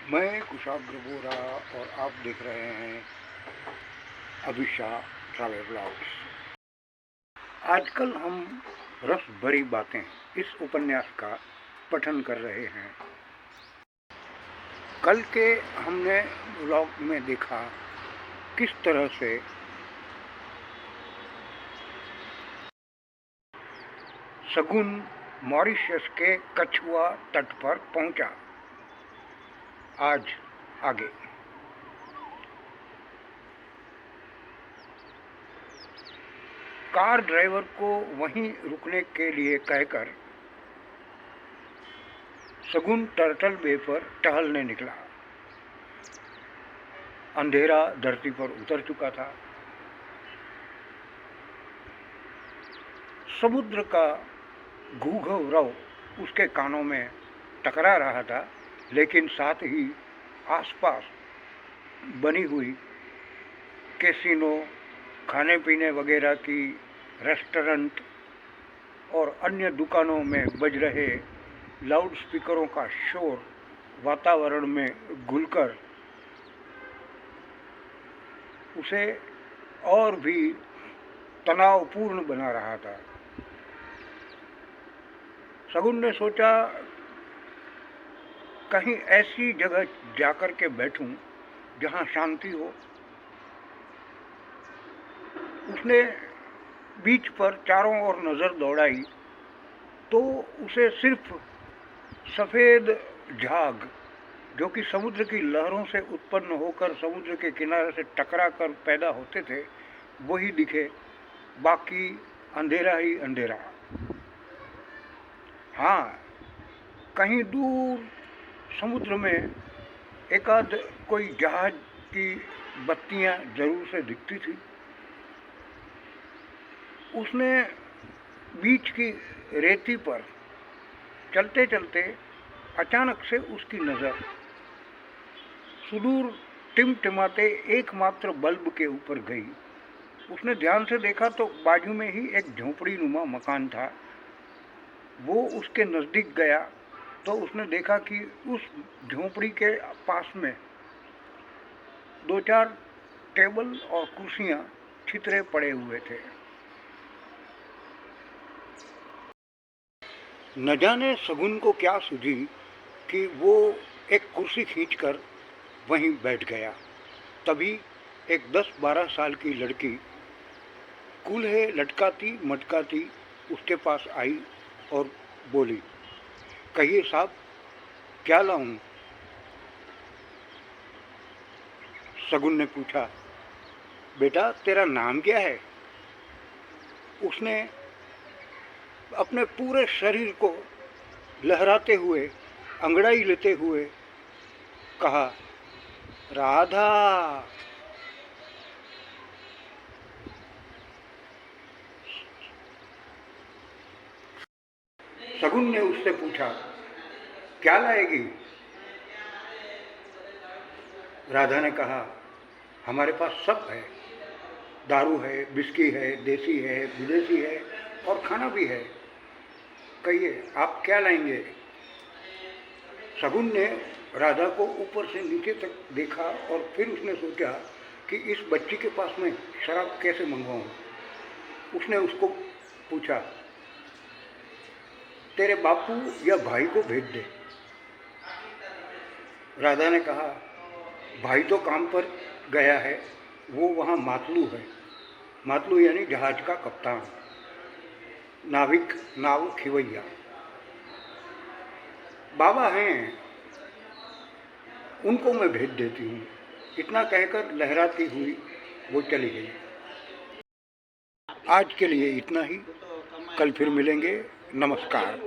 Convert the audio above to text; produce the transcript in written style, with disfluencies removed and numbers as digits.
मैं कुशाग्र बोरा और आप देख रहे हैं अभिषा ट्रैवल ब्लॉग्स। आजकल हम रस भरी बातें इस उपन्यास का पठन कर रहे हैं। कल के हमने ब्लॉग में देखा किस तरह से शगुन मॉरिशस के कछुआ तट पर पहुंचा। आज आगे। कार ड्राइवर को वहीं रुकने के लिए कहकर शगुन टर्टल बे पर टहलने निकला। अंधेरा धरती पर उतर चुका था। समुद्र का घूघव उसके कानों में टकरा रहा था, लेकिन साथ ही आसपास बनी हुई कैसीनो, खाने पीने वगैरह की रेस्टोरेंट और अन्य दुकानों में बज रहे लाउड स्पीकरों का शोर वातावरण में घुलकर उसे और भी तनावपूर्ण बना रहा था। शगुन ने सोचा, कहीं ऐसी जगह जाकर के बैठूं जहां शांति हो। उसने बीच पर चारों ओर नज़र दौड़ाई तो उसे सिर्फ सफ़ेद झाग, जो कि समुद्र की लहरों से उत्पन्न होकर समुद्र के किनारे से टकरा कर पैदा होते थे, वही दिखे। बाकी अंधेरा ही अंधेरा। हाँ, कहीं दूर समुद्र में एकाध कोई जहाज की बत्तियां जरूर से दिखती थी। उसने बीच की रेती पर चलते चलते अचानक से उसकी नज़र सुदूर टिमटिमाते एकमात्र बल्ब के ऊपर गई। उसने ध्यान से देखा तो बाजू में ही एक झोंपड़ी नुमा मकान था। वो उसके नज़दीक गया तो उसने देखा कि उस झोंपड़ी के पास में दो चार टेबल और कुर्सियां छितरे पड़े हुए थे। न जाने शगुन को क्या सूझी कि वो एक कुर्सी खींचकर वहीं बैठ गया। तभी एक 10-12 साल की लड़की कूल्हे लटकाती मटकाती उसके पास आई और बोली, कहिए साहब, क्या लाऊं? शगुन ने पूछा, बेटा तेरा नाम क्या है? उसने अपने पूरे शरीर को लहराते हुए, अंगड़ाई लेते हुए कहा, राधा। शगुन ने उससे पूछा, क्या लाएगी? राधा ने कहा, हमारे पास सब है। दारू है, बिस्की है, देसी है, विदेशी है और खाना भी है। कहिए आप क्या लाएंगे? शगुन ने राधा को ऊपर से नीचे तक देखा और फिर उसने सोचा कि इस बच्ची के पास में शराब कैसे मंगवाऊं। उसने उसको पूछा, तेरे बापू या भाई को भेज दे। राधा ने कहा, भाई तो काम पर गया है, वो वहाँ मातलू है। मातलू यानी जहाज का कप्तान, नाविक, नाव खिवैया। बाबा हैं, उनको मैं भेज देती हूँ। इतना कहकर लहराती हुई वो चली गई। आज के लिए इतना ही। कल फिर मिलेंगे। नमस्कार।